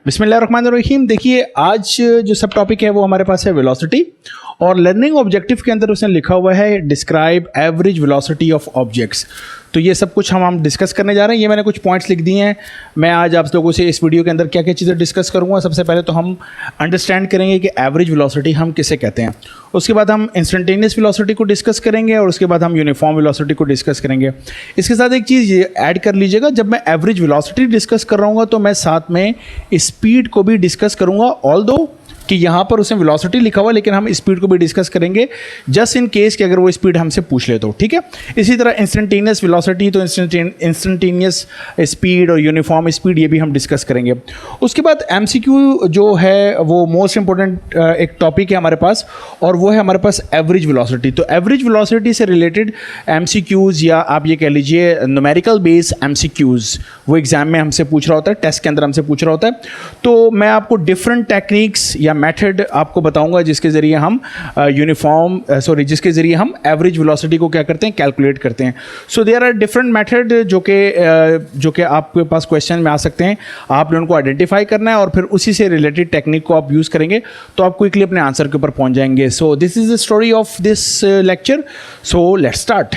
बिस्मिल्लाहिर्रहमानिर्रहीम। देखिए, आज जो सब टॉपिक है वो हमारे पास है वेलोसिटी, और लर्निंग ऑब्जेक्टिव के अंदर उसने लिखा हुआ है describe average velocity of objects. तो ये सब कुछ हम डिस्कस करने जा रहे हैं। ये मैंने कुछ पॉइंट्स लिख दिए हैं। मैं आज आप लोगों से इस वीडियो के अंदर क्या क्या चीज़ें डिस्कस करूँगा। सबसे पहले तो हम अंडरस्टैंड करेंगे कि एवरेज वेलोसिटी हम किसे कहते हैं। उसके बाद हम इंस्टेंटेनियस वेलोसिटी को डिस्कस करेंगे, और उसके बाद हम यूनिफॉर्म वेलोसिटी को डिस्कस करेंगे। इसके साथ एक चीज़ ये ऐड कर लीजिएगा, जब मैं एवरेज वेलोसिटी डिस्कस कर रहा हूँ तो मैं साथ में स्पीड को भी डिस्कस करूँगा। ऑल्दो कि यहाँ पर उसने वेलोसिटी लिखा हुआ, लेकिन हम स्पीड को भी डिस्कस करेंगे जस्ट इन केस कि अगर वो स्पीड हमसे पूछ ले तो, ठीक है। इसी तरह इंस्टेंटेनियस वेलोसिटी, तो इंस्टेंटेनियस स्पीड और यूनिफॉर्म स्पीड, ये भी हम डिस्कस करेंगे। उसके बाद एमसीक्यू जो है वो मोस्ट इंपॉर्टेंट एक टॉपिक है हमारे पास, और वो है हमारे पास एवरेज वेलोसिटी। तो एवरेज वेलोसिटी से रिलेटेड एमसीक्यूज़, या आप ये कह लीजिए न्यूमेरिकल बेस एमसीक्यूज़, वो एग्जाम में हमसे पूछ रहा होता है, टेस्ट के अंदर हमसे पूछ रहा होता है। तो मैं आपको डिफरेंट टेक्निक्स या मेथड आपको बताऊंगा जिसके ज़रिए हम जिसके ज़रिए हम एवरेज वेलोसिटी को क्या करते हैं, कैलकुलेट करते हैं। So there are different method जो कि आपके पास क्वेश्चन में आ सकते हैं। आपने उनको आइडेंटिफाई करना है और फिर उसी से रिलेटेड टेक्निक को आप यूज़ करेंगे तो आप क्विकली अपने आंसर के ऊपर पहुंच जाएंगे। So this is the story of this lecture. So let's start.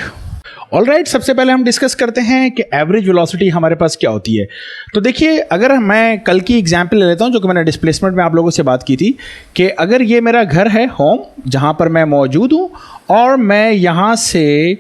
Alright, सबसे पहले हम डिस्कस करते हैं कि एवरेज वेलोसिटी हमारे पास क्या होती है। तो देखिए, अगर मैं कल की एग्जांपल ले लेता हूं जो कि मैंने डिस्प्लेसमेंट में आप लोगों से बात की थी, कि अगर ये मेरा घर है, होम, जहां पर मैं मौजूद हूं, और मैं यहां से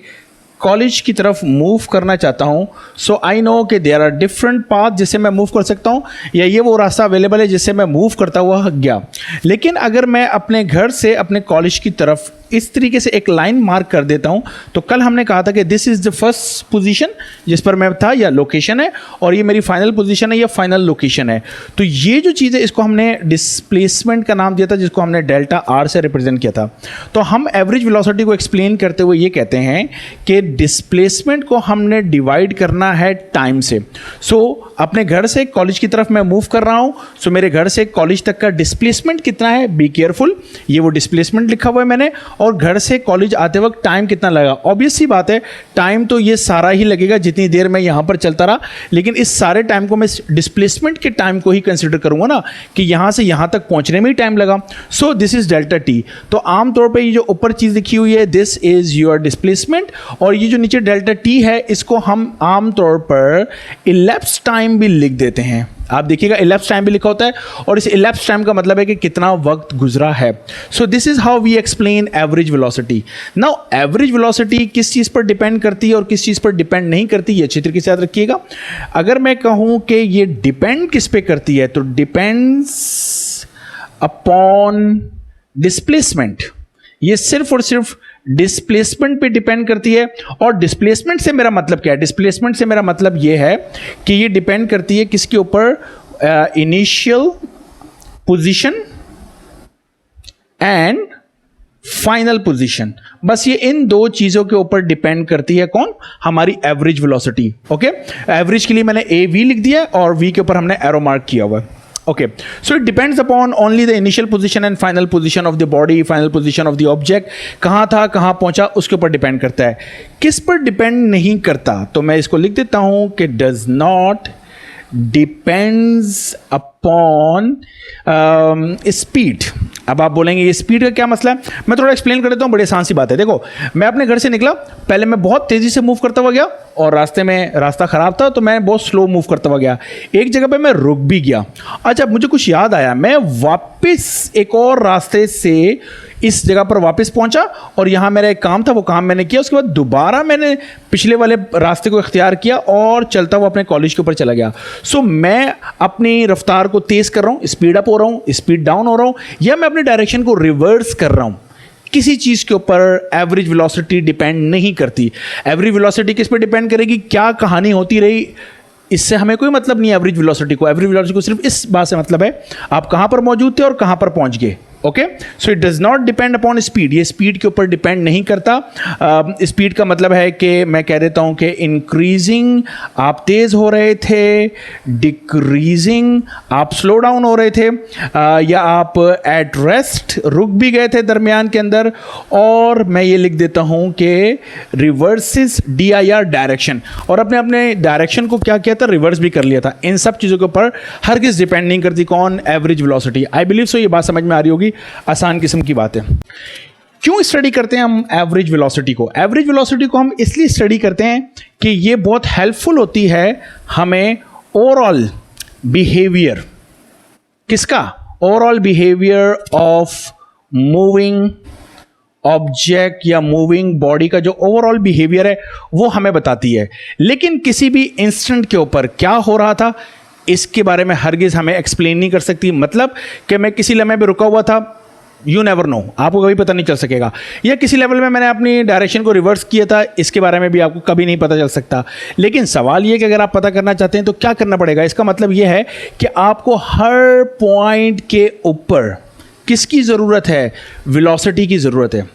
कॉलेज की तरफ मूव करना चाहता हूं। सो आई नो कि देयर आर डिफरेंट पाथ जिससे मैं मूव कर सकता हूं, या ये वो रास्ता अवेलेबल है जिससे मैं मूव करता हुआ गया। लेकिन अगर मैं अपने घर से अपने कॉलेज की तरफ इस तरीके से एक लाइन मार्क कर देता हूं, तो कल हमने कहा था कि this is the first position जिस पर मैं था, या लोकेशन है, और ये मेरी फाइनल पोजीशन है या फाइनल लोकेशन है। तो ये जो चीज़ है इसको हमने डिस्प्लेसमेंट का नाम दिया था, जिसको हमने डेल्टा आर से रिप्रेजेंट किया था। तो हम एवरेज वेलोसिटी को एक्सप्लेन करते हुए ये कहते हैं कि डिस्प्लेसमेंट को हमने डिवाइड करना है टाइम से। सो अपने घर से कॉलेज की तरफ मैं मूव कर रहा हूँ, सो मेरे घर से कॉलेज तक का डिस्प्लेसमेंट कितना है, बी केयरफुल, ये वो डिस्प्लेसमेंट लिखा हुआ है मैंने। और घर से कॉलेज आते वक्त टाइम कितना लगा, ऑब्वियस सी बात है, टाइम तो ये सारा ही लगेगा जितनी देर मैं यहाँ पर चलता रहा, लेकिन इस सारे टाइम को मैं डिस्प्लेसमेंट के टाइम को ही कंसिडर करूँगा ना, कि यहाँ से यहाँ तक पहुँचने में ही टाइम लगा। So this is delta T. तो आमतौर पर ये जो ऊपर चीज़ लिखी हुई है, दिस इज़ योर डिस्प्लेसमेंट, और ये जो नीचे डेल्टा टी है इसको हम आमतौर पर इलेप्स टाइम भी लिख देते हैं। आप देखिएगा, इलेप्स टाइम भी लिखा होता है, और इस इलेप्स टाइम का मतलब है कि कितना वक्त गुजरा है। So this is how we explain average velocity. Now average velocity किस चीज़ पर डिपेंड करती है और किस चीज़ पर डिपेंड नहीं करती, ये अच्छी तरीके से याद रखिएगा। अगर मैं कहूँ कि ये डिपेंड किस पे करती है, तो डिपेंड्स अपॉन डिस्प्लेसमेंट। ये सिर्फ और सिर्फ डिस्प्लेसमेंट पे डिपेंड करती है। और डिस्प्लेसमेंट से मेरा मतलब क्या है? डिस्प्लेसमेंट से मेरा मतलब ये है कि ये डिपेंड करती है किसके ऊपर, initial position and final position. बस ये इन दो चीजों के ऊपर डिपेंड करती है कौन, हमारी एवरेज वेलोसिटी। ओके, एवरेज के लिए मैंने ए वी लिख दिया और वी के ऊपर हमने एरो मार्क किया हुआ है। Okay, so it depends upon only the initial position and final position of the body, final position of the object. कहाँ था, कहाँ पहुँचा, उसके ऊपर डिपेंड करता है। किस पर डिपेंड नहीं करता, तो मैं इसको लिख देता हूँ कि does not depends upon speed। अब आप बोलेंगे ये स्पीड का क्या मसला है, मैं थोड़ा एक्सप्लेन कर देता हूँ। बड़ी आसान सी बात है। देखो, मैं अपने घर से निकला, पहले मैं बहुत तेज़ी से मूव करता हुआ गया, और रास्ते में रास्ता ख़राब था तो मैं बहुत स्लो मूव करता हुआ गया। एक जगह पे मैं रुक भी गया। अच्छा, मुझे कुछ याद आया, मैं वापस एक और रास्ते से इस जगह पर वापस पहुंचा, और यहाँ मेरा एक काम था, वो काम मैंने किया। उसके बाद दोबारा मैंने पिछले वाले रास्ते को इख्तियार किया और चलता हुआ अपने कॉलेज के ऊपर चला गया। सो मैं अपनी रफ्तार को तेज़ कर रहा हूँ, स्पीड अप हो रहा हूँ, स्पीड डाउन हो रहा हूँ, या मैं अपनी डायरेक्शन को रिवर्स कर रहा हूँ। किसी चीज़ के ऊपर एवरेज वेलोसिटी डिपेंड नहीं करती। एवरेज वेलोसिटी किस पर डिपेंड करेगी, क्या कहानी होती रही, इससे हमें कोई मतलब नहीं है। एवरेज वेलोसिटी को सिर्फ इस बात से मतलब है आप कहाँ पर मौजूद थे और कहाँ पर पहुँच गए। Okay, so it does not depend upon speed, ये स्पीड के ऊपर डिपेंड नहीं करता। स्पीड का मतलब है कि मैं कह देता हूं कि इंक्रीजिंग आप तेज हो रहे थे, डिक्रीजिंग आप स्लो डाउन हो रहे थे, या आप एट रेस्ट रुक भी गए थे दरमियान के अंदर, और मैं ये लिख देता हूं कि रिवर्सिस DIR डायरेक्शन, और अपने अपने डायरेक्शन को क्या किया था, रिवर्स भी कर लिया था। इन सब चीज़ों के ऊपर हर किस डिपेंड नहीं करती कौन, एवरेज वेलोसिटी। आई बिलीव सो ये बात समझ में आ रही होगी, आसान किस्म की बात है। क्यों स्टडी करते हैं हम एवरेज वेलोसिटी को? एवरेज वेलोसिटी को हम इसलिए स्टडी करते हैं कि ये बहुत हेल्पफुल होती है हमें ओवरऑल बिहेवियर, किसका, overall behaviour of moving object या मूविंग बॉडी का जो ओवरऑल बिहेवियर है वो हमें बताती है। लेकिन किसी भी इंस्टेंट के ऊपर क्या हो रहा था इसके बारे में हरगिज हमें एक्सप्लेन नहीं कर सकती। मतलब कि मैं किसी लम्हे पे रुका हुआ था, यू नेवर नो, आपको कभी पता नहीं चल सकेगा। या किसी लेवल में मैंने अपनी डायरेक्शन को रिवर्स किया था, इसके बारे में भी आपको कभी नहीं पता चल सकता। लेकिन सवाल ये कि अगर आप पता करना चाहते हैं तो क्या करना पड़ेगा? इसका मतलब ये है कि आपको हर पॉइंट के ऊपर किसकी ज़रूरत है, वेलोसिटी की ज़रूरत है।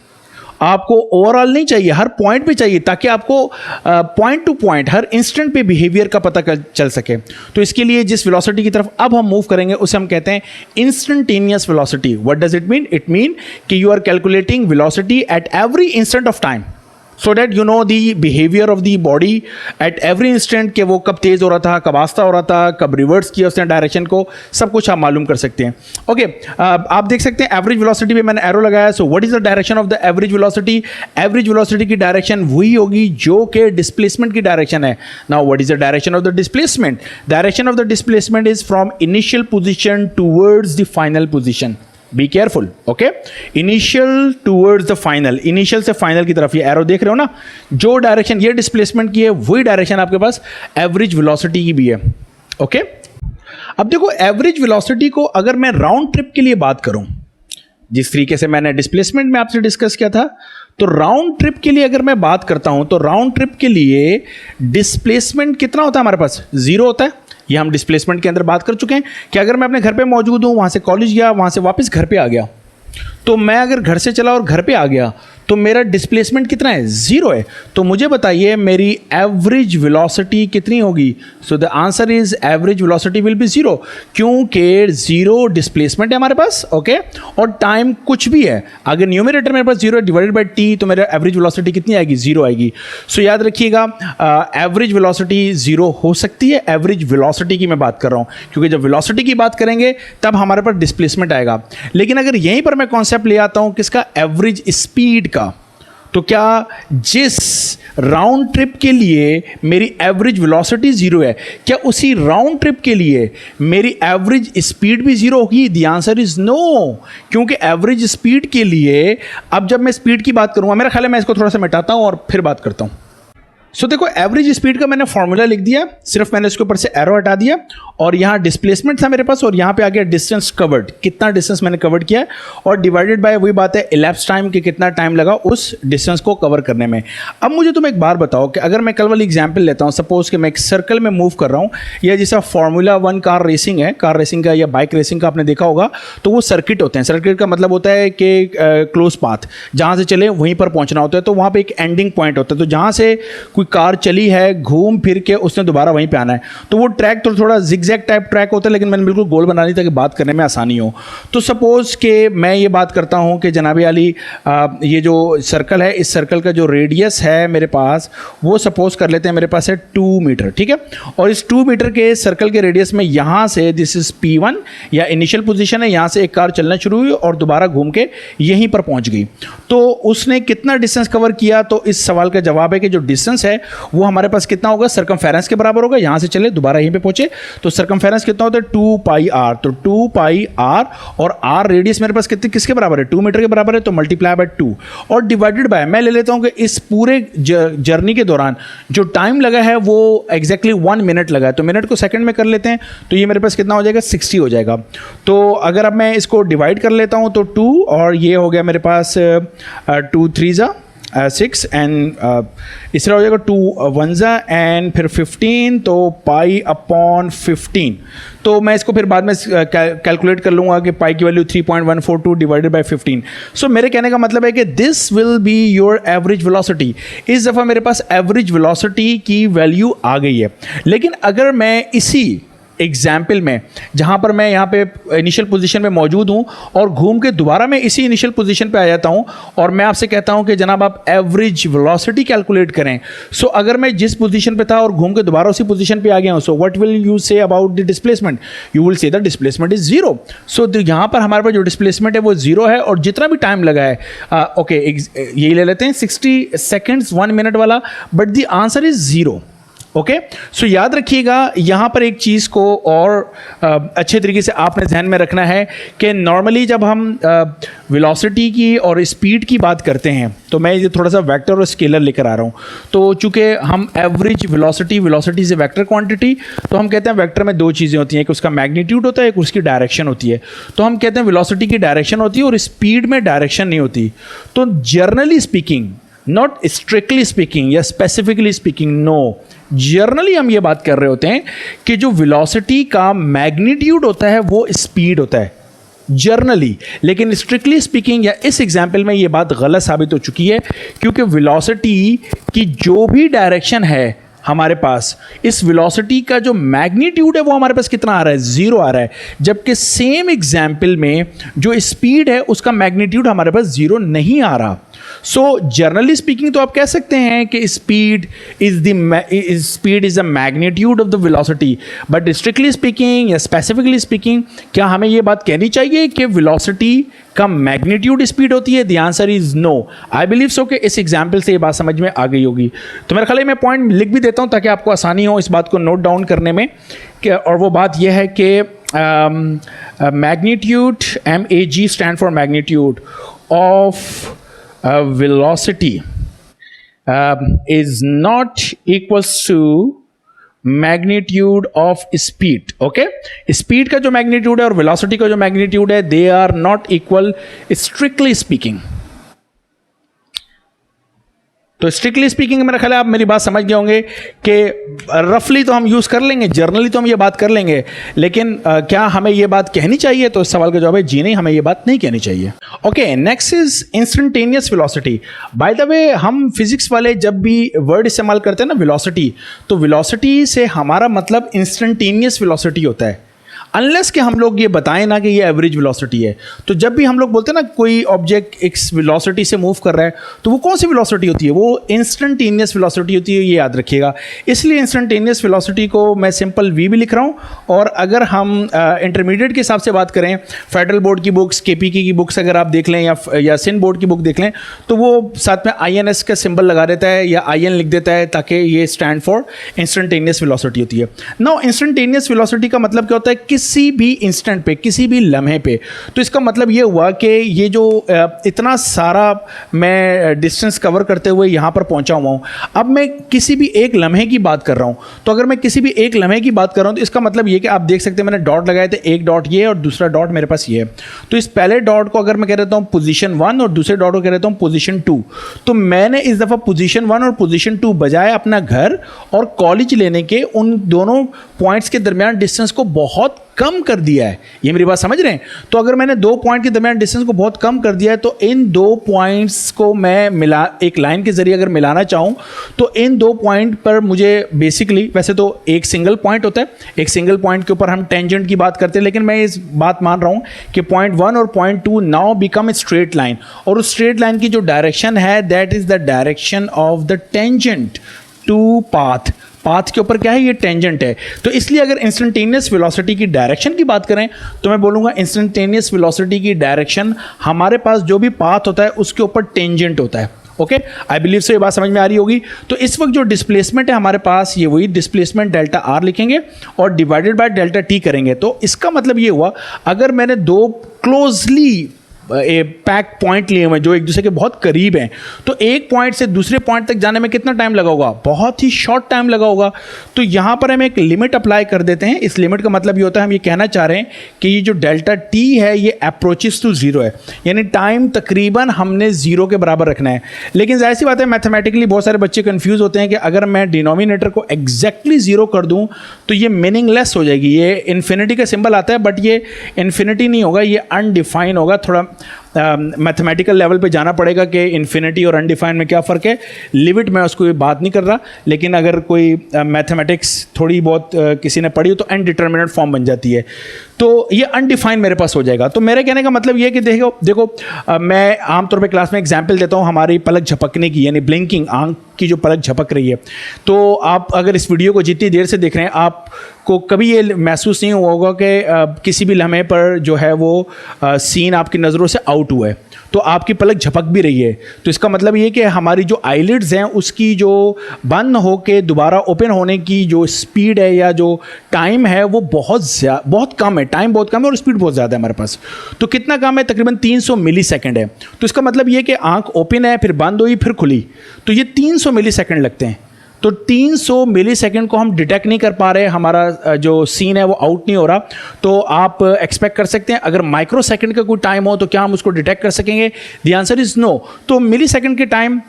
आपको ओवरऑल नहीं चाहिए, हर पॉइंट पे चाहिए, ताकि आपको पॉइंट टू पॉइंट हर इंस्टेंट पे बिहेवियर का पता चल सके। तो इसके लिए जिस वेलोसिटी की तरफ अब हम मूव करेंगे उसे हम कहते हैं instantaneous velocity. What does it mean? It mean कि you are calculating velocity at every instant of time, so that you know the behaviour of the body at every instant, कि वो कब तेज हो रहा था, कब आस्ता हो रहा था, कब रिवर्स किया उसने डायरेक्शन को, सब कुछ आप मालूम कर सकते हैं। ओके, आप देख सकते हैं एवरेज वेलोसिटी पे मैंने एरो लगाया। So what is the direction of the average velocity? Average velocity की डायरेक्शन वही होगी जो कि डिस्प्लेसमेंट की डायरेक्शन है। Now what is the direction of the displacement? Direction of the displacement is from initial position towards the final position. Be careful, okay, initial towards the final, initial से final की तरफ ये arrow देख रहे हो ना, जो डायरेक्शन ये डिस्प्लेसमेंट की है वही डायरेक्शन आपके पास एवरेज वेलोसिटी की भी है। ओके, अब देखो एवरेज वेलोसिटी को अगर मैं राउंड ट्रिप के लिए बात करूं, जिस तरीके से मैंने डिस्प्लेसमेंट में आपसे डिस्कस किया था, तो राउंड ट्रिप के लिए अगर मैं बात करता हूं तो राउंड ट्रिप के लिए डिस्प्लेसमेंट कितना होता है हमारे पास? 0 होता है। ये हम डिस्प्लेसमेंट के अंदर बात कर चुके हैं कि अगर मैं अपने घर पे मौजूद हूँ, वहाँ से कॉलेज गया, वहाँ से वापस घर पे आ गया, तो मैं अगर घर से चला और घर पे आ गया तो मेरा डिस्प्लेसमेंट कितना है? 0 है। तो मुझे बताइए मेरी एवरेज वेलोसिटी कितनी होगी? So the answer is average velocity will be 0, क्योंकि 0 डिस्प्लेसमेंट है हमारे पास, ओके, और टाइम कुछ भी है। अगर न्यूमरेटर मेरे पास 0 डिवाइडेड बाई t, तो मेरा एवरेज वेलोसिटी कितनी आएगी? 0 आएगी। सो याद रखिएगा एवरेज वेलोसिटी 0 हो सकती है। एवरेज वेलोसिटी की मैं बात कर रहा हूँ, क्योंकि जब वेलोसिटी की बात करेंगे तब हमारे पास डिस्प्लेसमेंट आएगा। लेकिन अगर यहीं पर मैं कॉन्सेप्ट ले आता हूँ किसका? एवरेज स्पीड का, तो क्या जिस राउंड ट्रिप के लिए मेरी एवरेज वेलोसिटी 0 है, क्या उसी राउंड ट्रिप के लिए मेरी एवरेज स्पीड भी 0 होगी? द आंसर इज नो, क्योंकि एवरेज स्पीड के लिए अब जब मैं स्पीड की बात करूंगा, मेरा ख्याल है मैं इसको थोड़ा सा मिटाता हूं और फिर बात करता हूं। सो देखो एवरेज स्पीड का मैंने फॉर्मूला लिख दिया, सिर्फ मैंने इसके ऊपर से एरो हटा दिया, और यहाँ डिस्प्लेसमेंट था मेरे पास, और यहाँ पे आ गया डिस्टेंस कवर्ड, कितना डिस्टेंस मैंने कवर्ड किया है, और डिवाइडेड बाय वही बात है इलैप्स टाइम, कि कितना टाइम लगा उस डिस्टेंस को कवर करने में। अब मुझे तुम एक बार बताओ कि अगर मैं कल वाली एग्जाम्पल लेता हूँ, सपोज कि मैं एक सर्कल में मूव कर रहा हूँ, या जैसा फॉर्मूला 1 कार रेसिंग है, कार रेसिंग का या बाइक रेसिंग का आपने देखा होगा, तो वो सर्किट होते हैं। सर्किट का मतलब होता है कि क्लोज पाथ, जहाँ से चले वहीं पर पहुँचना होता है, तो वहाँ पर एक एंडिंग पॉइंट होता है। तो जहाँ से कोई कार चली है, घूम फिर के उसने दोबारा वहीं पे आना है, तो वो ट्रैक तो थोड़ा जिगजैग टाइप ट्रैक होता है, लेकिन मैंने बिल्कुल गोल बना ली ताकि बात करने में आसानी हो। तो सपोज कि मैं ये बात करता हूँ कि जनाब अली ये जो सर्कल है, इस सर्कल का जो रेडियस है मेरे पास, वो सपोज कर लेते हैं मेरे पास है 2 मीटर, ठीक है। और इस 2 मीटर के सर्कल के रेडियस में यहाँ से, दिस इज P1 या इनिशियल पोजीशन है, यहाँ से एक कार चलना शुरू हुई और दोबारा घूम के यहीं पर पहुँच गई। तो उसने कितना डिस्टेंस कवर किया? तो इस सवाल का जवाब है कि जो डिस्टेंस है वो हमारे पास कितना होगा? सर्कमफेरेंस के बराबर होगा। यहाँ से चले दोबारा यहीं पे पहुंचे, तो सर्कमफेरेंस कितना होता है? 2 पाई r। तो 2 पाई r, और r रेडियस मेरे पास किसके बराबर है? 2 मीटर के बराबर है, तो मल्टीप्लाई बाय 2 और डिवाइडेड बाय, मैं ले लेता हूँ कि इस पूरे जर्नी के दौरान जो टाइम लगा है वो एग्जैक्टली 1 मिनट लगा है। तो मिनट को सेकंड में कर लेते हैं, तो ये मेरे पास कितना हो जाएगा? 60 हो जाएगा। तो अगर अब मैं इसको डिवाइड कर लेता हूँ तो 2, और ये हो गया मेरे पास 2 3 जा 6 एंड इस तरह हो जाएगा 2 1 एंड फिर 15, तो पाई अपॉन 15। तो मैं इसको फिर बाद में कैलकुलेट कर लूँगा कि पाई की वैल्यू 3.142 डिवाइडेड बाय 15। सो मेरे कहने का मतलब है कि this will be your average velocity. इस दफ़ा मेरे पास एवरेज वेलोसिटी की वैल्यू आ गई है। लेकिन अगर मैं इसी एग्जाम्पल में जहाँ पर मैं यहाँ पे इनिशियल पोजीशन में मौजूद हूँ और घूम के दोबारा मैं इसी इनिशियल पोजीशन पे आ जाता हूँ और मैं आपसे कहता हूँ कि जनाब आप एवरेज वेलोसिटी कैलकुलेट करें, सो अगर मैं जिस पोजीशन पे था और घूम के दोबारा उसी पोजीशन पे आ गया हूँ, so what will you say about the displacement? You will say the displacement is zero. So यहाँ पर हमारे पास जो डिस्प्लेसमेंट है वो जीरो है और जितना भी टाइम लगा है ओके यही ले लेते हैं 60 सेकेंड्स 1 मिनट वाला, but the answer is zero. Okay, so याद रखिएगा यहाँ पर एक चीज़ को और अच्छे तरीके से आपने ध्यान में रखना है कि नॉर्मली जब हम वेलोसिटी की और स्पीड की बात करते हैं तो मैं ये थोड़ा सा वेक्टर और स्केलर लेकर आ रहा हूँ। तो चूँकि हम एवरेज वेलोसिटी से वेक्टर क्वांटिटी, तो हम कहते हैं वेक्टर में दो चीज़ें होती हैं, कि उसका मैग्नीट्यूड होता है, एक उसकी डायरेक्शन होती है। तो हम कहते हैं वेलोसिटी की डायरेक्शन होती है और स्पीड में डायरेक्शन नहीं होती। तो generally speaking, not strictly speaking या स्पेसिफिकली स्पीकिंग, नो, जर्नली हम ये बात कर रहे होते हैं कि जो वेलोसिटी का मैग्नीट्यूड होता है वो स्पीड होता है जर्नली। लेकिन स्ट्रिक्टली स्पीकिंग या इस एग्जाम्पल में ये बात गलत साबित हो चुकी है, क्योंकि वेलोसिटी की जो भी डायरेक्शन है हमारे पास, इस वेलोसिटी का जो मैग्नीट्यूड है वो हमारे पास कितना आ रहा है? जीरो आ रहा है। जबकि सेम एग्जाम्पल में जो स्पीड है उसका मैग्नीट्यूड हमारे पास जीरो नहीं आ रहा। सो जनरली स्पीकिंग तो आप कह सकते हैं कि speed is the magnitude of the velocity, but strictly speaking या स्पेसिफिकली स्पीकिंग क्या हमें ये बात कहनी चाहिए कि वेलोसिटी का मैग्नीट्यूड स्पीड होती है? The answer is no. I believe so कि इस एग्जाम्पल से ये बात समझ में आ गई होगी। तो मेरे ख्याल है मैं पॉइंट लिख भी देता हूँ ताकि आपको आसानी हो इस बात को नोट डाउन करने में। और वो बात यह है कि magnitude, MAG stand for magnitude of velocity is not equals to magnitude of speed. Okay, speed का जो magnitude है और velocity का जो magnitude है, they are not equal strictly speaking. तो स्ट्रिक्टली स्पीकिंग मेरा ख्याल है आप मेरी बात समझ गए होंगे कि रफली तो हम यूज़ कर लेंगे, जर्नली तो हम ये बात कर लेंगे, लेकिन क्या हमें ये बात कहनी चाहिए? तो इस सवाल का जवाब है जी नहीं, हमें ये बात नहीं कहनी चाहिए। Okay, next is instantaneous velocity. By the way, हम फिजिक्स वाले जब भी वर्ड इस्तेमाल करते हैं ना वेलोसिटी, तो वेलोसिटी से हमारा मतलब इंस्टेंटेनियस वेलोसिटी होता है, अनलेस कि हम लोग ये बताएं ना कि ये एवरेज वेलोसिटी है। तो जब भी हम लोग बोलते हैं ना कोई ऑब्जेक्ट एक वेलोसिटी से मूव कर रहा है, तो वो कौन सी वेलोसिटी होती है? वो इंस्टेंटेनियस वेलोसिटी होती है, ये याद रखिएगा। इसलिए इंस्टेंटेनियस वेलोसिटी को मैं सिंपल v भी लिख रहा हूँ। और अगर हम इंटरमीडिएट के हिसाब से बात करें, फेडरल बोर्ड की बुक्स, KPK की बुक्स अगर आप देख लें या सिन बोर्ड की बुक देख लें, तो वो साथ में INS का सिंबल लगा देता है या IN लिख देता है, ताकि ये स्टैंड फॉर इंस्टेंटेनियस वेलोसिटी होती है। नाउ इंस्टेंटेनियस वेलोसिटी का मतलब क्या होता है? किसी भी इंस्टेंट पे, किसी भी लम्हे पे। तो इसका मतलब ये हुआ कि ये जो इतना सारा मैं डिस्टेंस कवर करते हुए यहाँ पर पहुँचा हुआ हूँ, अब मैं किसी भी एक लम्हे की बात कर रहा हूँ। तो अगर मैं किसी भी एक लम्हे की बात कर रहा हूँ तो इसका मतलब ये कि आप देख सकते हैं मैंने डॉट लगाए थे, एक डॉट ये और दूसरा डॉट मेरे पास ये है। तो इस पहले डॉट को अगर मैं कह देता हूँ पोजीशन 1 और दूसरे डॉट को कह देता हूँ पोजीशन 2, तो मैंने इस दफ़ा पोजीशन 1 और पोजीशन 2 बजाय अपना घर और कॉलेज लेने के उन दोनों पॉइंट्स के दरमियान डिस्टेंस को बहुत कम कर दिया है। ये मेरी बात समझ रहे हैं? तो अगर मैंने दो पॉइंट के दरमियान डिस्टेंस को बहुत कम कर दिया है, तो इन दो पॉइंट्स को मैं एक लाइन के जरिए अगर मिलाना चाहूँ, तो इन दो पॉइंट पर मुझे बेसिकली, वैसे तो एक सिंगल पॉइंट होता है, एक सिंगल पॉइंट के ऊपर हम टेंजेंट की बात करते हैं, लेकिन मैं इस बात मान रहा हूँ कि पॉइंट 1 और point 2 now become a straight line, और उस स्ट्रेट लाइन की जो डायरेक्शन है that is the direction of the tangent to path. Path के ऊपर क्या है? ये टेंजेंट है। तो इसलिए अगर इंस्टेंटेनियस वेलोसिटी की डायरेक्शन की बात करें तो मैं बोलूँगा इंस्टेंटेनियस वेलोसिटी की डायरेक्शन हमारे पास जो भी पाथ होता है उसके ऊपर टेंजेंट होता है। ओके, आई बिलीव से ये बात समझ में आ रही होगी। तो इस वक्त जो डिस्प्लेसमेंट है हमारे पास, ये वही डिस्प्लेसमेंट डेल्टा आर लिखेंगे और डिवाइडेड बाय डेल्टा टी करेंगे। तो इसका मतलब ये हुआ, अगर मैंने दो क्लोजली पैक पॉइंट लिए हुए हैं जो एक दूसरे के बहुत करीब हैं, तो एक पॉइंट से दूसरे पॉइंट तक जाने में कितना टाइम लगा होगा? बहुत ही शॉर्ट टाइम लगा होगा। तो यहाँ पर हम एक लिमिट अप्लाई कर देते हैं। इस लिमिट का मतलब ये होता है, हम ये कहना चाह रहे हैं कि ये जो डेल्टा टी है ये अप्रोचेस टू जीरो है, यानी टाइम तकरीबन हमने जीरो के बराबर रखना है। लेकिन जाहिर सी बात है, मैथमेटिकली बहुत सारे बच्चे कंफ्यूज होते हैं कि अगर मैं डिनोमिनेटर को एग्जैक्टली जीरो कर दूं तो ये मीनिंगलेस हो जाएगी। ये इन्फिनिटी का सिंबल आता है बट ये इन्फिनिटी नहीं होगा, ये अनडिफाइन होगा। थोड़ा मैथमेटिकल लेवल पे जाना पड़ेगा कि इन्फिनिटी और अनडिफाइंड में क्या फ़र्क है। लिमिट में उसको बात नहीं कर रहा, लेकिन अगर कोई मैथमेटिक्स थोड़ी बहुत किसी ने पढ़ी हो तो अनडिटर्मिनेट फॉर्म बन जाती है, तो ये अनडिफाइंड मेरे पास हो जाएगा। तो मेरे कहने का मतलब ये है कि देखो मैं आमतौर पे क्लास में एग्जांपल देता हूँ हमारी पलक झपकने की, यानी ब्लिंकिंग, आंख की जो पलक झपक रही है। तो आप अगर इस वीडियो को जितनी देर से देख रहे हैं, आपको कभी ये महसूस नहीं हुआ होगा कि किसी भी लम्हे पर जो है वो सीन आपकी नज़रों से आउट हुआ है, तो आपकी पलक झपक भी रही है। तो इसका मतलब ये कि हमारी जो आईलिड्स हैं उसकी जो बंद होके दोबारा ओपन होने की जो स्पीड है या जो टाइम है वो बहुत कम है। टाइम बहुत कम है और स्पीड बहुत ज़्यादा है हमारे पास। तो कितना कम है? तकरीबन 300 मिली सेकेंड है। तो इसका मतलब ये कि आंख ओपन है, फिर बंद हुई, फिर खुली, तो ये 300 मिली सेकेंड लगते हैं। तो 300 मिली सेकेंड को हम डिटेक्ट नहीं कर पा रहे, हमारा जो सीन है वो आउट नहीं हो रहा। तो आप एक्सपेक्ट कर सकते हैं अगर माइक्रो सेकेंड का कोई टाइम हो तो क्या हम उसको डिटेक्ट कर सकेंगे? The answer is no. तो मिली सेकेंड के टाइम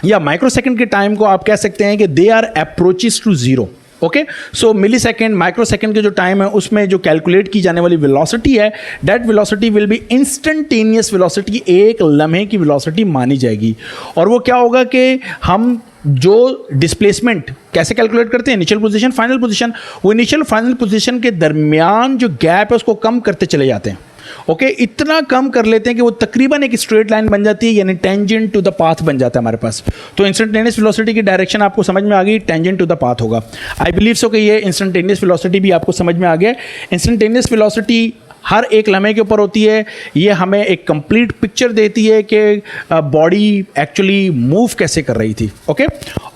या माइक्रो सेकेंड के टाइम को आप कह सकते हैं कि they are approaches to zero. Okay, so millisecond, microsecond के जो टाइम है उसमें जो कैलकुलेट की जाने वाली वेलोसिटी है, that velocity will be instantaneous velocity, एक लम्हे की वेलोसिटी मानी जाएगी। और वो क्या होगा कि हम जो डिस्प्लेसमेंट कैसे कैलकुलेट करते हैं, इनिशियल पोजीशन, फाइनल पोजीशन, वो इनिशियल फाइनल पोजीशन के दरमियान जो गैप है उसको कम करते चले जाते हैं। ओके, इतना कम कर लेते हैं कि वो तकरीबन एक स्ट्रेट लाइन बन जाती है, यानी टेंजेंट टू द पाथ बन जाता है हमारे पास। तो इंस्टेंटेनियस वेलोसिटी की डायरेक्शन आपको समझ में आ गई, टेंजेंट टू द पाथ होगा। आई बिलीव सो कि ये इंस्टेंटेनियस वेलोसिटी भी आपको समझ में आ गया। इंस्टेंटेनियस वेलोसिटी हर एक लम्हे के ऊपर होती है। ये हमें एक कंप्लीट पिक्चर देती है कि बॉडी एक्चुअली मूव कैसे कर रही थी। ओके,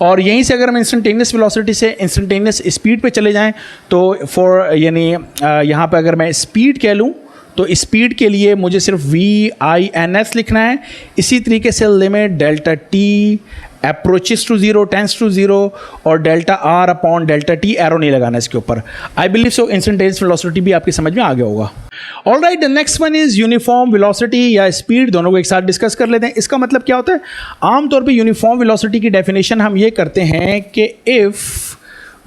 और यहीं से अगर हम इंस्टेंटेनियस वेलोसिटी से इंस्टेंटेनियस स्पीड पे चले जाएं तो यानी यहाँ पे अगर मैं स्पीड कह लूँ तो स्पीड के लिए मुझे सिर्फ VINS लिखना है। इसी तरीके से limit delta T approaches to zero, tends to zero, और delta R upon delta T, arrow नहीं लगाना इसके ऊपर। I believe so instantaneous velocity भी आपकी समझ में आ गया होगा। All right, the next one is uniform velocity या स्पीड, दोनों को एक साथ डिस्कस कर लेते हैं। इसका मतलब क्या होता है? आमतौर पे यूनिफॉर्म वेलोसिटी की डेफिनेशन हम ये करते हैं कि इफ़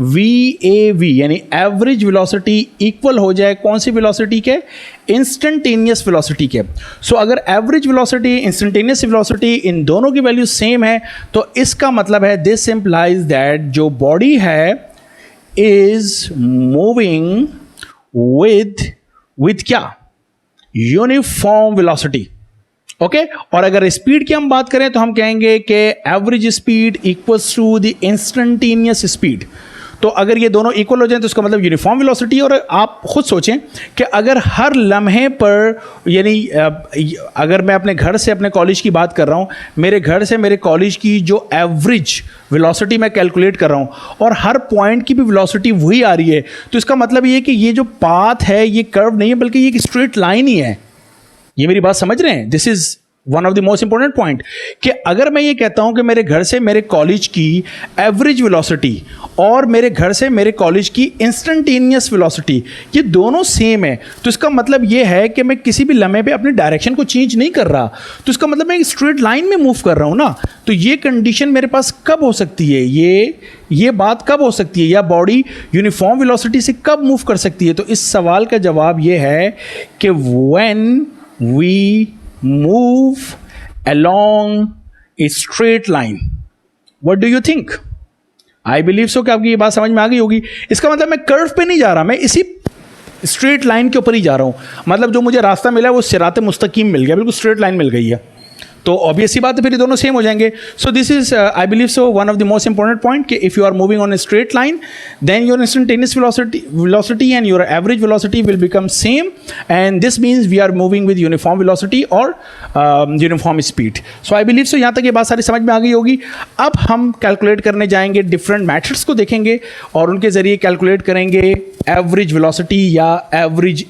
VAV यानी एवरेज वेलोसिटी इक्वल हो जाए कौन सी वेलोसिटी के? इंस्टेंटेनियस वेलोसिटी के। सो अगर एवरेज वेलोसिटी, इंस्टेंटेनियस वेलोसिटी, इन दोनों की वैल्यू सेम है तो इसका मतलब है दिस इंप्लाइज दैट जो बॉडी है इज मूविंग विद क्या? Uniform velocity. ओके, और अगर स्पीड की हम बात करें तो हम कहेंगे कि average speed equals to the instantaneous speed. तो अगर ये दोनों इक्वल हो जाएं तो इसका मतलब यूनिफॉर्म वेलोसिटी। और आप खुद सोचें कि अगर हर लम्हे पर, यानी अगर मैं अपने घर से अपने कॉलेज की बात कर रहा हूँ, मेरे घर से मेरे कॉलेज की जो एवरेज वेलोसिटी मैं कैलकुलेट कर रहा हूँ और हर पॉइंट की भी वेलोसिटी वही आ रही है, तो इसका मतलब ये कि ये जो पाथ है ये कर्व नहीं है बल्कि ये एक स्ट्रेट लाइन ही है। ये मेरी बात समझ रहे हैं? This is one of the most important point कि अगर मैं ये कहता हूं कि मेरे घर से मेरे कॉलेज की एवरेज वेलोसिटी और मेरे घर से मेरे कॉलेज की इंस्टेंटेनियस वेलोसिटी ये दोनों सेम है, तो इसका मतलब ये है कि मैं किसी भी लम्हे पे अपनी डायरेक्शन को चेंज नहीं कर रहा, तो इसका मतलब मैं एक स्ट्रेट लाइन में मूव कर रहा हूं ना। तो ये कंडीशन मेरे पास कब हो सकती है? ये बात कब हो सकती है, या बॉडी यूनिफॉर्म वेलोसिटी से कब मूव कर सकती है? तो इस सवाल का जवाब ये है कि when we move along a straight line. What do you think? I believe so कि आपकी ये बात समझ में आ गई होगी। इसका मतलब मैं कर्व पे नहीं जा रहा, मैं इसी स्ट्रेट लाइन के ऊपर ही जा रहा हूँ। मतलब जो मुझे रास्ता मिला है वो सिराते मुस्तकीम मिल गया, बिल्कुल स्ट्रेट लाइन मिल गई है। तो ऑब्वियस सी बात है फिर ये दोनों सेम हो जाएंगे। So this is I believe so one of the most important point कि if you are moving on a straight line then your instantaneous velocity and your average velocity will become same, and this means we are moving with uniform velocity और uniform speed. So I believe so यहाँ तक ये बात सारी समझ में आ गई होगी। अब हम कैलकुलेट करने जाएंगे, डिफरेंट मैथड्स को देखेंगे और उनके ज़रिए कैलकुलेट करेंगे एवरेज वेलोसिटी या एवरेज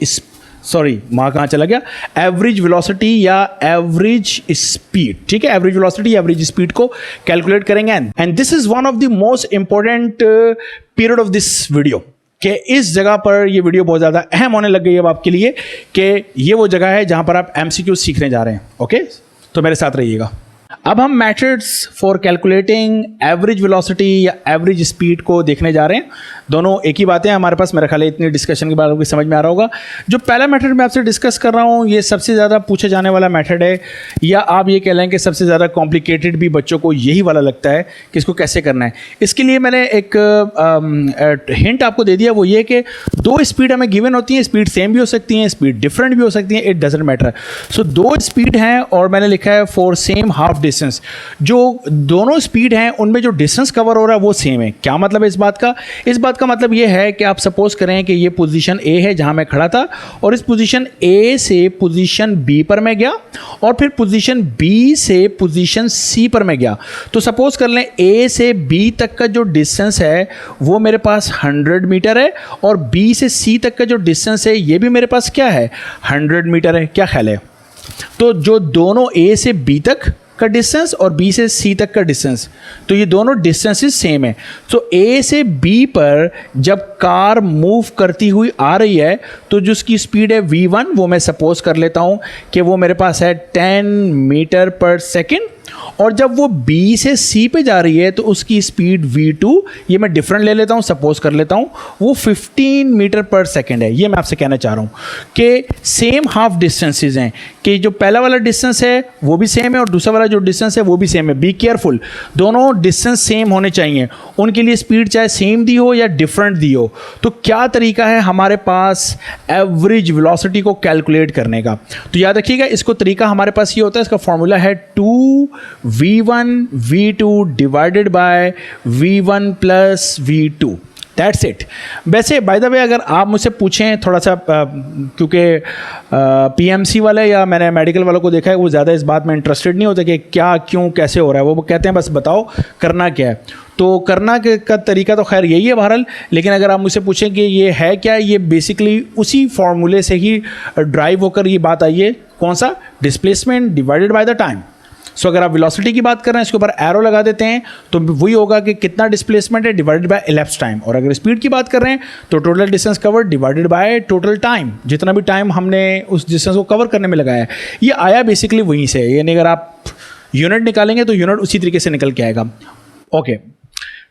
सॉरी वहाँ कहाँ चला गया, एवरेज वेलोसिटी या एवरेज स्पीड, ठीक है, एवरेज वेलोसिटी एवरेज स्पीड को कैलकुलेट करेंगे। And this is one of the most important period of this video, कि इस जगह पर ये वीडियो बहुत ज़्यादा अहम होने लग गई है अब आपके लिए, कि ये वो जगह है जहाँ पर आप MCQ सीखने जा रहे हैं। ओके, तो मेरे साथ रहिएगा। अब हम methods for calculating average velocity या एवरेज स्पीड को देखने जा रहे हैं। दोनों एक ही बातें हैं हमारे पास, मेरा ख्याल है इतनी डिस्कशन के बाद आपको समझ में आ रहा होगा। जो पहला मेथड मैं आपसे डिस्कस कर रहा हूँ ये सबसे ज़्यादा पूछा जाने वाला मेथड है, या आप ये कह लें कि सबसे ज़्यादा कॉम्प्लिकेटेड भी बच्चों को यही वाला लगता है कि इसको कैसे करना है। इसके लिए मैंने एक हिंट आपको दे दिया, वो ये कि दो स्पीड हमें गिवन होती हैं, स्पीड सेम भी हो सकती हैं, स्पीड डिफरेंट भी हो सकती हैं, इट डजेंट मैटर। सो दो स्पीड हैं और मैंने लिखा है फॉर सेम हाफ डिस्टेंस। जो दोनों स्पीड हैं उनमें जो डिस्टेंस कवर हो रहा है वो सेम है। क्या मतलब है इस बात का? इस बात का मतलब ये है कि आप सपोज करें कि ये पोजीशन ए है जहां मैं खड़ा था, और इस पोजीशन ए से पोजीशन बी पर मैं गया, और फिर पोजीशन बी से पोजीशन सी पर मैं गया। तो सपोज कर लें ए से बी तक का जो डिस्टेंस है वो मेरे पास 100 मीटर है, और बी से सी तक का जो डिस्टेंस है ये भी मेरे पास क्या है, 100 मीटर है। क्या ख्याल है? तो जो दोनों ए से बी तक का डिस्टेंस और बी से सी तक का डिस्टेंस, तो ये दोनों डिस्टेंसेस सेम है। तो ए से बी पर जब कार मूव करती हुई आ रही है तो जो उसकी स्पीड है v1, वो मैं सपोज कर लेता हूँ कि वो मेरे पास है 10 मीटर पर सेकेंड, और जब वो B से C पे जा रही है तो उसकी स्पीड v2, ये मैं डिफरेंट ले लेता हूँ, सपोज कर लेता हूँ, वो 15 मीटर पर सेकेंड है। ये मैं आपसे कहना चाह रहा हूँ कि सेम हाफ डिस्टेंसेस हैं, कि जो पहला वाला डिस्टेंस है वो भी सेम है और दूसरा वाला जो डिस्टेंस है वो भी सेम है। बी केयरफुल, दोनों डिस्टेंस सेम होने चाहिए, उनके लिए स्पीड चाहे सेम दी हो या डिफरेंट दी हो। तो क्या तरीका है हमारे पास एवरेज वेलोसिटी को कैलकुलेट करने का? तो याद रखिएगा, इसको तरीका हमारे पास ये होता है, इसका फॉर्मूला है 2v1 v2 divided by v1 plus v2, that's it. वैसे बाय द वे अगर आप मुझसे पूछें थोड़ा सा, क्योंकि PMC वाले या मैंने मेडिकल वालों को देखा है वो ज़्यादा इस बात में इंटरेस्टेड नहीं होता कि क्या क्यों कैसे हो रहा है, वो कहते हैं बस बताओ करना क्या है। तो करना का तरीका तो खैर यही है बहरहाल, लेकिन अगर आप मुझसे पूछें कि ये है क्या, ये बेसिकली उसी फॉर्मूले से ही ड्राइव होकर ये बात आई है। कौन सा? Displacement divided by the time. So अगर आप वेलोसिटी की बात कर रहे हैं, इसके ऊपर एरो लगा देते हैं तो वही होगा कि कितना डिस्प्लेसमेंट है डिवाइडेड बाय इलेप्स टाइम। और अगर स्पीड की बात कर रहे हैं तो total distance cover divided by total time, जितना भी टाइम हमने उस डिस्टेंस को कवर करने में लगाया है। ये आया बेसिकली वहीं से, यानी अगर आप यूनिट निकालेंगे तो यूनिट उसी तरीके से निकल के आएगा। ओके,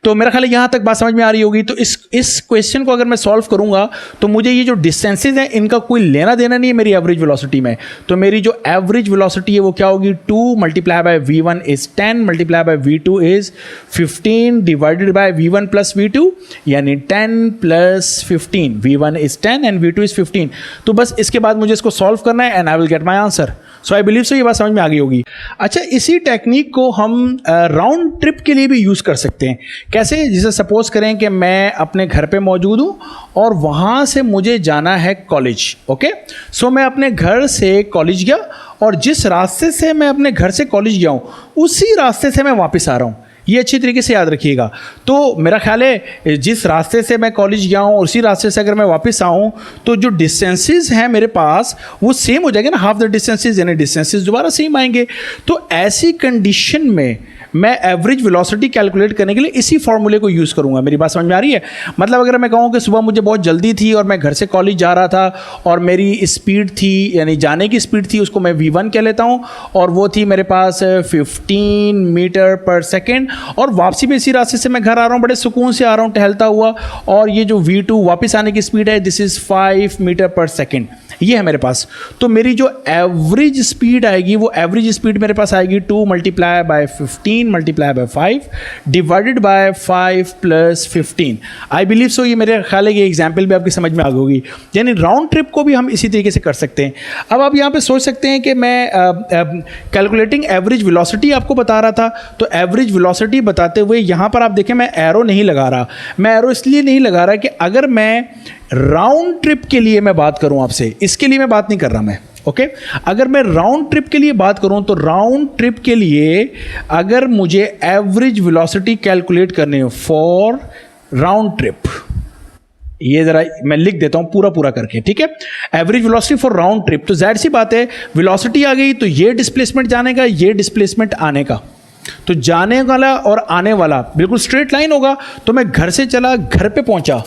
तो मेरा ख्याल है यहाँ तक बात समझ में आ रही होगी। तो इस क्वेश्चन को अगर मैं सॉल्व करूँगा तो मुझे ये जो डिस्टेंसेज हैं इनका कोई लेना देना नहीं है मेरी एवरेज वेलोसिटी में। तो मेरी जो एवरेज वेलोसिटी है वो क्या होगी, 2 multiply by v1 is 10 multiply by v2 is 15 divided by v1 plus v2, यानी 10 plus 15, v1 is 10 and v2 is 15। तो बस इसके बाद मुझे इसको सॉल्व करना है and I will get my answer. So I believe सो ये बात समझ में आ गई होगी। अच्छा, इसी टेक्निक को हम राउंड ट्रिप के लिए भी यूज़ कर सकते हैं। कैसे? जैसे सपोज करें कि मैं अपने घर पे मौजूद हूँ और वहाँ से मुझे जाना है कॉलेज। ओके, सो मैं अपने घर से कॉलेज गया और जिस रास्ते से मैं अपने घर से कॉलेज गया हूँ उसी रास्ते से मैं वापस आ रहा हूँ। ये अच्छी तरीके से याद रखिएगा। तो मेरा ख्याल है जिस रास्ते से मैं कॉलेज गया हूँ उसी रास्ते से अगर मैं वापस आऊँ तो जो डिस्टेंसेस हैं मेरे पास वो सेम हो जाएंगे ना, हाफ द डिस्टेंसेस, यानी डिस्टेंसेस दोबारा सेम आएंगे। तो ऐसी कंडीशन में मैं एवरेज वेलोसिटी कैलकुलेट करने के लिए इसी फॉर्मूले को यूज़ करूंगा। मेरी बात समझ में आ रही है? मतलब अगर मैं कहूँ कि सुबह मुझे बहुत जल्दी थी और मैं घर से कॉलेज जा रहा था और मेरी स्पीड थी, यानी जाने की स्पीड थी, उसको मैं v1 कह लेता हूँ, और वो थी मेरे पास 15 मीटर पर सेकेंड, और वापसी में इसी रास्ते से मैं घर आ रहा हूँ, बड़े सुकून से आ रहा हूँ टहलता हुआ, और ये जो v2 वापस आने की स्पीड है दिस इज़ 5 मीटर पर सेकेंड, ये है मेरे पास। तो मेरी जो एवरेज स्पीड आएगी वो एवरेज स्पीड मेरे पास आएगी 2 multiply by 15 multiply by 5 divided by 5 plus 15। I believe सो ये मेरे ख्याल है ये एग्जाम्पल भी आपकी समझ में आ गई होगी। यानी राउंड ट्रिप को भी हम इसी तरीके से कर सकते हैं। अब आप यहाँ पे सोच सकते हैं कि मैं कैलकुलेटिंग एवरेज वेलोसिटी आपको बता रहा था, तो एवरेज वेलोसिटी बताते हुए यहाँ पर आप देखें मैं एरो नहीं लगा रहा। मैं एरो इसलिए नहीं लगा रहा कि अगर मैं राउंड ट्रिप के लिए मैं बात करूं आपसे, इसके लिए मैं बात नहीं कर रहा मैं। ओके, अगर मैं राउंड ट्रिप के लिए बात करूं तो राउंड ट्रिप के लिए अगर मुझे एवरेज वेलोसिटी कैलकुलेट करनी हो फॉर राउंड ट्रिप, ये जरा मैं लिख देता हूं पूरा पूरा करके, ठीक है। Average velocity for round trip, तो जाहिर सी बात है वेलोसिटी आ गई तो ये डिस्प्लेसमेंट जाने का, ये डिस्प्लेसमेंट आने का, तो जाने वाला और आने वाला बिल्कुल स्ट्रेट लाइन होगा। तो मैं घर से चला, घर पे पहुंचा,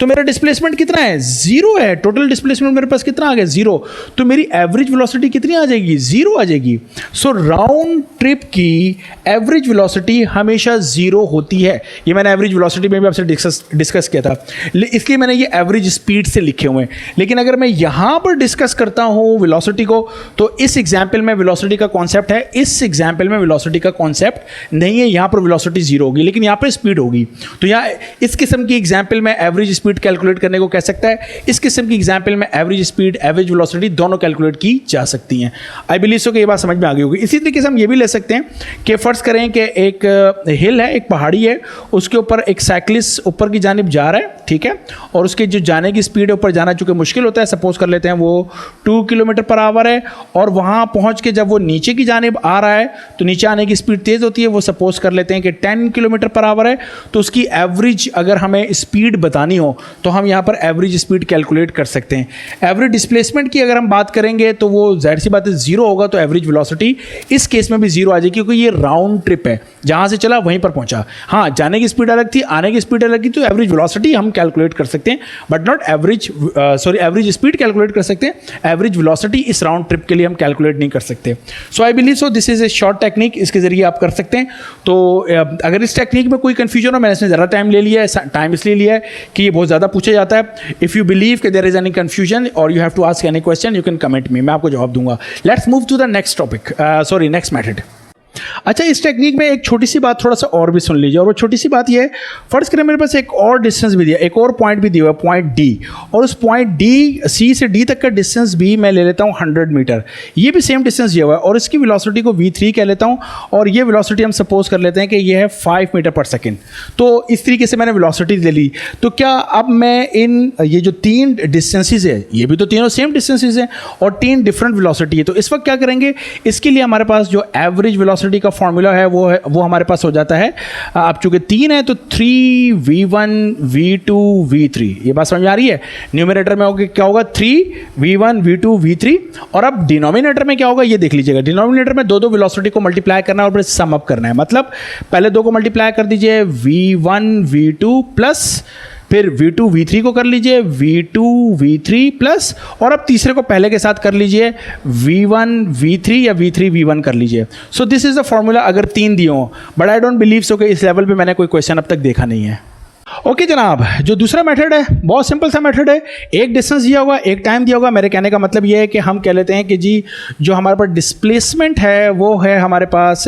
तो मेरा डिस्प्लेसमेंट कितना है, जीरो है। टोटल डिस्प्लेसमेंट मेरे पास कितना आ गया, जीरो। तो मेरी एवरेज वेलोसिटी कितनी आ जाएगी, जीरो आ जाएगी। सो राउंड ट्रिप की एवरेज वेलोसिटी हमेशा जीरो होती है। ये मैंने एवरेज वेलोसिटी में भी आपसे डिस्कस किया था, इसलिए मैंने ये एवरेज स्पीड से लिखे हुए हैं। लेकिन अगर मैं यहां पर डिस्कस करता हूं वेलोसिटी को, तो इस एग्जाम्पल में वेलोसिटी का कॉन्सेप्ट है, इस एग्जाम्पल में वेलोसिटी का कॉन्सेप्ट नहीं है। यहां पर वेलोसिटी जीरो होगी, लेकिन यहां पर स्पीड होगी। तो यहां इस किस्म की एग्जाम्पल में एवरेज स्पीड कैलकुलेट करने को कह सकता है, इस किस्म की एग्जांपल में एवरेज स्पीड, एवरेज वेलोसिटी दोनों कैलकुलेट की जा सकती हैं। आई बिलीव सो कि ये बात समझ में आ गई होगी। इसी तरीके से हम ये भी ले सकते हैं कि फर्ज करें कि एक हिल है, एक पहाड़ी है, उसके ऊपर एक साइकिलिस्ट ऊपर की जानिब जा रहा है, ठीक है, और उसके जो जाने की स्पीड है, ऊपर जाना चूंकि मुश्किल होता है, सपोज कर लेते हैं वो 2 किलोमीटर पर आवर है, और वहां पहुंच के जब वो नीचे की जानिब आ रहा है तो नीचे आने की स्पीड तेज होती है, वो सपोज कर लेते हैं कि 10 किलोमीटर पर आवर है। तो उसकी एवरेज अगर हमें स्पीड बतानी हो तो हम यहाँ पर एवरेज स्पीड कैलकुलेट कर सकते हैं। एवरेज डिस्प्लेसमेंट की अगर हम बात करेंगे तो वो जाहिर सी बात है जीरो होगा, तो एवरेज वेलोसिटी इस केस में भी जीरो आ जाएगी, क्योंकि ये राउंड ट्रिप है, जहाँ से चला वहीं पर पहुँचा। हाँ, जाने की स्पीड अलग थी, आने की स्पीड अलग थी, तो एवरेज वेलोसिटी हम कैलकुलेट कर सकते हैं, but not average average speed calculate कर सकते हैं। एवरेज वेलोसिटी इस राउंड ट्रिप के लिए हम कैलकुलेट नहीं कर सकते। So I believe so this is a short technique, इसके जरिए आप कर सकते हैं। तो अगर इस टेक्निक में कोई कंफ्यूजन हो, मैंने इसमें ज़्यादा टाइम ले लिया है, टाइम इसलिए लिया है कि ये बहुत ज़्यादा पूछा जाता है। इफ़ यू बिलीव कि देयर इज एनी कंफ्यूजन और you have to ask any question, you can comment me, मैं आपको जवाब दूंगा। Let's move to the next topic, next method. अच्छा, इस टेक्निक में एक छोटी सी बात थोड़ा सा और भी सुन लीजिए, और वो छोटी सी बात ये है, फर्ज करें मेरे पास एक और डिस्टेंस भी दिया, एक और पॉइंट भी दिया हुआ है, पॉइंट डी, और उस पॉइंट डी, सी से डी तक का डिस्टेंस भी मैं ले लेता हूँ 100 मीटर। ये भी सेम डिस्टेंस दिया हुआ है, और इसकी वेलोसिटी को v3 कह लेता हूँ, और ये वेलोसिटी हम सपोज कर लेते हैं कि ये है 5 मीटर पर सेकेंड। तो इस तरीके से मैंने वेलोसिटी ले ली। तो क्या अब मैं इन ये जो 3 डिस्टेंसेज है, ये भी तो तीनों सेम डिस्टेंसेज हैं और 3 डिफरेंट वेलोसिटी है, तो इस वक्त क्या करेंगे, इसके लिए हमारे पास जो एवरेज वेलोसिटी का फॉर्मूला है वो हमारे पास हो जाता है। अब चूंकि 3 है तो 3v1 v2 v3, ये बात समझ में आ रही है। न्यूमरेटर में क्या होगा, 3v1 v2 v3, और अब डिनोमिनेटर में क्या होगा ये देख लीजिएगा। डिनोमिनेटर में दो वेलोसिटी को मल्टीप्लाई करना है और फिर सम अप करना है। मतलब पहले 2 को मल्टीप्लाई कर दीजिए, v1 v2 प्लस फिर v2 v3 को कर लीजिए v2 v3 प्लस, और अब तीसरे को पहले के साथ कर लीजिए v1 v3 या v3 v1 कर लीजिए। सो दिस इज द फॉर्मूला अगर 3 दिए हों, but I don't believe so कि इस लेवल पे मैंने कोई क्वेश्चन अब तक देखा नहीं है। ओके जनाब, जो दूसरा मेथड है बहुत सिंपल सा मेथड है। एक डिस्टेंस दिया होगा, एक टाइम दिया होगा। मेरे कहने का मतलब ये है कि हम कह लेते हैं कि जी जो हमारे पास डिस्प्लेसमेंट है वो है हमारे पास,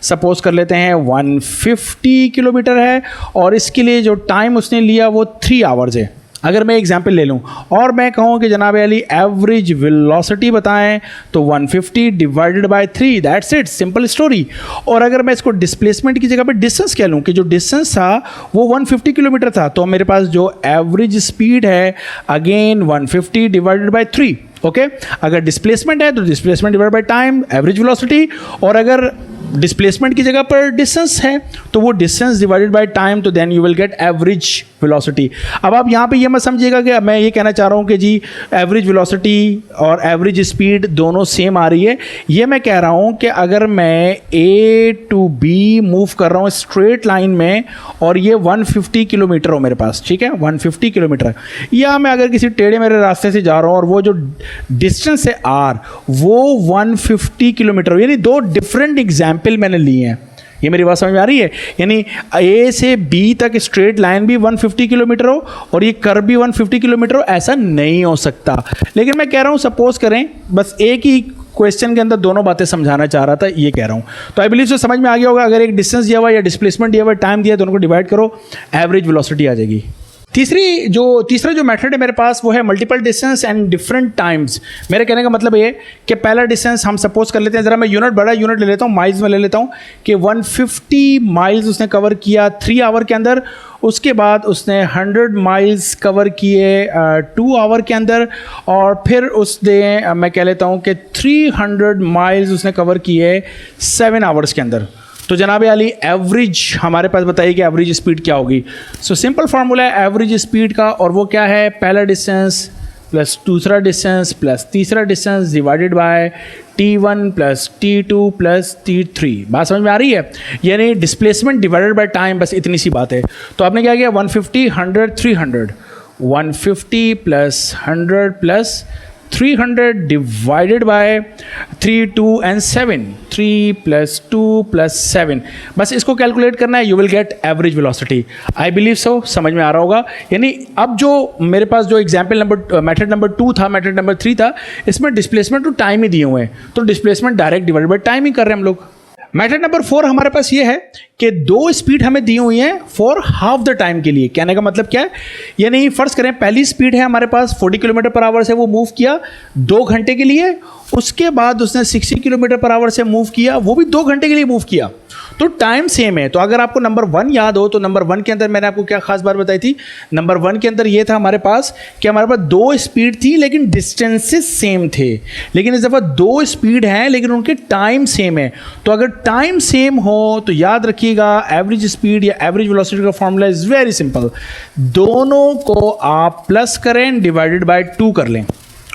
सपोज कर लेते हैं 150 किलोमीटर है, और इसके लिए जो टाइम उसने लिया वो 3 आवर्स है। अगर मैं एग्जाम्पल ले लूँ और मैं कहूँ कि जनाब अली एवरेज वेलोसिटी बताएं, तो 150 divided by 3, that's it, simple story. और अगर मैं इसको डिस्प्लेसमेंट की जगह पे डिस्टेंस कह लूँ कि जो डिस्टेंस था वो 150 किलोमीटर था, तो मेरे पास जो एवरेज स्पीड है अगेन 150 डिवाइडेड बाय 3। ओके, अगर डिस्प्लेसमेंट है तो displacement divided by time, average velocity, और अगर डिस्प्लेसमेंट की जगह पर डिस्टेंस है तो वो डिस्टेंस डिवाइडेड बाय टाइम, तो then you will get average velocity. अब आप यहाँ पे ये मत समझिएगा कि मैं ये कहना चाह रहा हूँ कि जी एवरेज वेलोसिटी और एवरेज स्पीड दोनों सेम आ रही है। ये मैं कह रहा हूँ कि अगर मैं A to B मूव कर रहा हूँ स्ट्रेट लाइन में, और ये 150 किलोमीटर हो मेरे पास, ठीक है, 150 किलोमीटर, या मैं अगर किसी टेढ़े मेरे रास्ते से जा रहा हूँ और वो जो डिस्टेंस है R वो 150 किलोमीटर, यानी 2 डिफरेंट एग्जाम्पल मैंने लिए हैं। ये मेरी बात समझ में आ रही है? यानी A से B तक स्ट्रेट लाइन भी 150 किलोमीटर हो और ये कर्व भी 150 किलोमीटर हो, ऐसा नहीं हो सकता। लेकिन मैं कह रहा हूँ सपोज करें, बस एक ही क्वेश्चन के अंदर दोनों बातें समझाना चाह रहा था, ये कह रहा हूँ। तो आई बिलीव सो समझ में आ गया होगा। अगर एक डिस्टेंस दिया हुआ या डिस्प्लेसमेंट दिया हुआ, टाइम दिया, दोनों को डिवाइड करो, एवरेज वेलोसिटी आ जाएगी। तीसरा जो मेथड है मेरे पास वो है multiple distance and different times. मेरे कहने का मतलब ये कि पहला डिस्टेंस हम सपोज कर लेते हैं, ज़रा मैं बड़ा यूनिट ले लेता हूँ, माइल्स में ले लेता हूँ, कि 150 माइल्स उसने कवर किया 3 आवर के अंदर। उसके बाद उसने 100 माइल्स कवर किए 2 आवर के अंदर, और फिर उसने मैं कह लेता हूँ कि 300 माइल्स उसने कवर किए 7 आवर्स के अंदर। तो जनाब आली एवरेज हमारे पास बताइए कि एवरेज स्पीड क्या होगी। सो सिंपल फार्मूला है एवरेज स्पीड का, और वो क्या है, पहला डिस्टेंस प्लस दूसरा डिस्टेंस प्लस तीसरा distance divided bye t1 plus t2 plus t3। बात समझ में आ रही है, यानी डिस्प्लेसमेंट डिवाइडेड बाय टाइम, बस इतनी सी बात है। तो आपने क्या किया, 150 100 300, 150 plus 100 plus 300 divided by 3 2 and 7, 3 plus 2 plus 7, बस इसको कैलकुलेट करना है, you will get average velocity. I believe सो, समझ में आ रहा होगा। यानी अब जो मेरे पास जो एग्जाम्पल नंबर मेथड नंबर 2 था, मेथड नंबर 3 था, इसमें डिस्प्लेसमेंट टू टाइम ही दिए हुए हैं, तो displacement direct divided by time ही कर रहे हैं हम लोग। मेथड नंबर 4 हमारे पास ये है कि 2 स्पीड हमें दी हुई हैं फॉर हाफ द टाइम के लिए। कहने का मतलब क्या है, यानी फर्ज करें पहली स्पीड है हमारे पास 40 किलोमीटर पर आवर से, वो मूव किया 2 घंटे के लिए, उसके बाद उसने 60 किलोमीटर पर आवर से मूव किया, वो भी 2 घंटे के लिए मूव किया, तो टाइम सेम है। तो अगर आपको नंबर 1 याद हो तो नंबर 1 के अंदर मैंने आपको क्या खास बात बताई थी, नंबर 1 के अंदर ये था हमारे पास कि हमारे पास 2 स्पीड थी लेकिन डिस्टेंसेस सेम थे, लेकिन इस दफ़ा 2 स्पीड हैं लेकिन उनके टाइम सेम है। तो अगर टाइम सेम हो तो याद रखिएगा एवरेज स्पीड या एवरेज वेलोसिटी का फॉर्मूला इज़ वेरी सिंपल, दोनों को आप प्लस करें डिवाइडेड बाय 2 कर लें।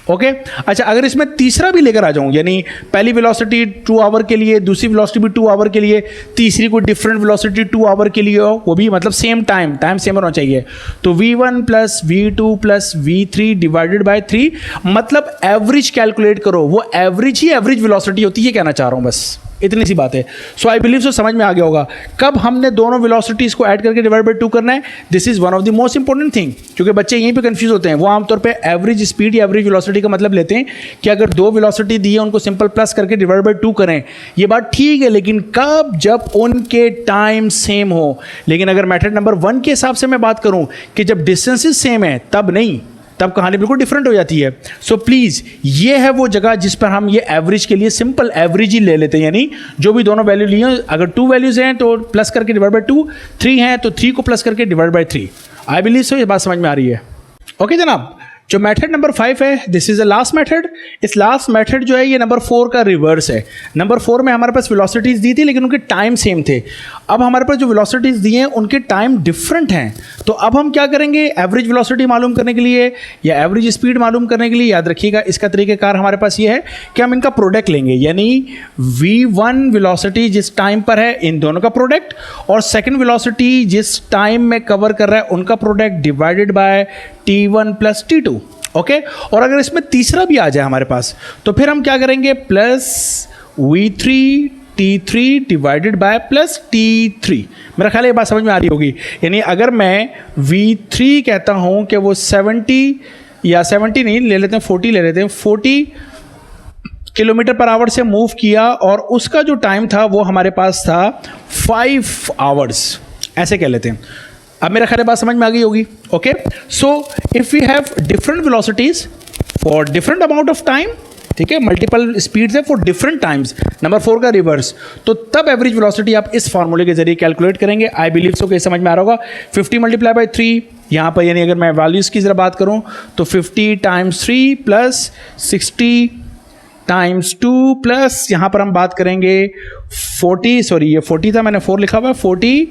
ओके अच्छा, अगर इसमें तीसरा भी लेकर आ जाऊं, यानी पहली वेलोसिटी 2 आवर के लिए, दूसरी वेलोसिटी भी 2 आवर के लिए, तीसरी कोई डिफरेंट वेलोसिटी 2 आवर के लिए हो, वो भी मतलब सेम टाइम सेम होना चाहिए, तो v1 plus v2 plus v3 divided by 3, मतलब एवरेज कैलकुलेट करो, वो एवरेज ही एवरेज वेलोसिटी होती है, कहना चाह रहा हूं, बस इतनी सी बात है। सो आई बिलीव सो समझ में आ गया होगा कब हमने दोनों वेलोसिटीज़ को ऐड करके डिवाइड बाय 2 करना है। This is one of the most important thing, क्योंकि बच्चे यहीं पे कंफ्यूज होते हैं। वो आमतौर पे एवरेज स्पीड या एवरेज वेलोसिटी का मतलब लेते हैं कि अगर 2 वेलोसिटी दी है उनको सिंपल प्लस करके डिवाइड बाय 2 करें, ये बात ठीक है, लेकिन कब, जब उनके टाइम सेम हो। लेकिन अगर मेथड नंबर 1 के हिसाब से मैं बात करूँ कि जब डिस्टेंसेज सेम है तब नहीं, तब कहानी बिल्कुल डिफरेंट हो जाती है। सो प्लीज़ ये है वो जगह जिस पर हम ये एवरेज के लिए सिंपल एवरेज ही ले लेते हैं, यानी जो भी दोनों वैल्यू लिए, अगर 2 वैल्यूज हैं तो प्लस करके डिवाइड बाय 2, 3 हैं तो 3 को प्लस करके डिवाइड बाय 3। आई बिलीव सो ये बात समझ में आ रही है। ओके जनाब, जो मेथड नंबर 5 है, this is the last method. इस लास्ट मेथड जो है ये नंबर 4 का रिवर्स है। नंबर 4 में हमारे पास वेलोसिटीज़ दी थी लेकिन उनके टाइम सेम थे। अब हमारे पास जो वेलोसिटीज़ दी हैं उनके टाइम डिफरेंट हैं, तो अब हम क्या करेंगे, एवरेज वेलोसिटी मालूम करने के लिए या एवरेज स्पीड मालूम करने के लिए, याद रखिएगा इसका तरीक़ेकार हमारे पास ये है कि हम इनका प्रोडक्ट लेंगे, यानी v1 वेलोसिटी जिस टाइम पर है इन दोनों का प्रोडक्ट, और सेकेंड वेलोसिटी जिस टाइम में कवर कर रहा है उनका product divided by t1 plus t2। Okay और अगर इसमें तीसरा भी आ जाए हमारे पास तो फिर हम क्या करेंगे, plus v3 t3 divided by plus t3। मेरा ख्याल है ये बात समझ में आ रही होगी। यानी अगर मैं v3 कहता हूं कि वो 70 या 70 नहीं ले लेते हैं, 40 ले लेते हैं, 40 किलोमीटर पर आवर से मूव किया और उसका जो टाइम था वो हमारे पास था 5 आवर्स, ऐसे कह लेते हैं। अब मेरा ख्याल है बात समझ में आ गई होगी। Okay so if we have different velocities for different amount of time, ठीक है, मल्टीपल स्पीड्स है फॉर डिफरेंट टाइम्स, नंबर 4 का रिवर्स, तो तब एवरेज वेलोसिटी आप इस फार्मूले के जरिए कैलकुलेट करेंगे। आई बिलीव सो कि समझ में आ रहा होगा। 50 मल्टीप्लाई बाय 3 यहाँ पर, यानी अगर मैं वैल्यूज़ की ज़रा बात करूँ तो 50 टाइम्स 3 प्लस 60 टाइम्स 2 प्लस यहाँ पर हम बात करेंगे 40, सॉरी ये 40 था, मैंने 4 लिखा हुआ है, 40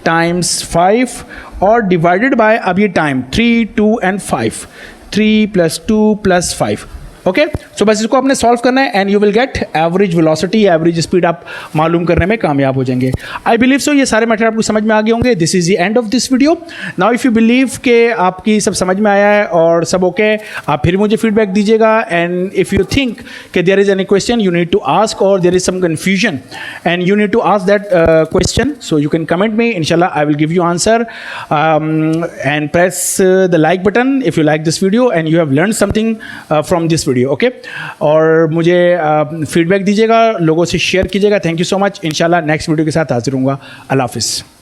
टाइम्स 5 और डिवाइडेड बाय अब ये time 3 2 and 5, 3 plus 2 plus 5। Okay so बस इसको आपने सॉल्व करना है and you will get average velocity, average speed आप मालूम करने में कामयाब हो जाएंगे। आई बिलीव सो ये सारे मैटर आपको समझ में आ गए होंगे। This is the end of this video. Now if you believe के आपकी सब समझ में आया है और सब ओके, आप फिर मुझे फीडबैक दीजिएगा। एंड इफ़ यू थिंक कि there is any question you need to ask और there is some confusion and you need to ask that question, so you can comment me, इंशाल्लाह I will give you answer. And press the like button if you like this video and you have learn something from this video. Okay और मुझे feedback दीजिएगा, लोगों से share कीजिएगा। Thank you so much. इंशाल्लाह next video के साथ हाजिर होऊंगा। अल्लाह हाफिज़।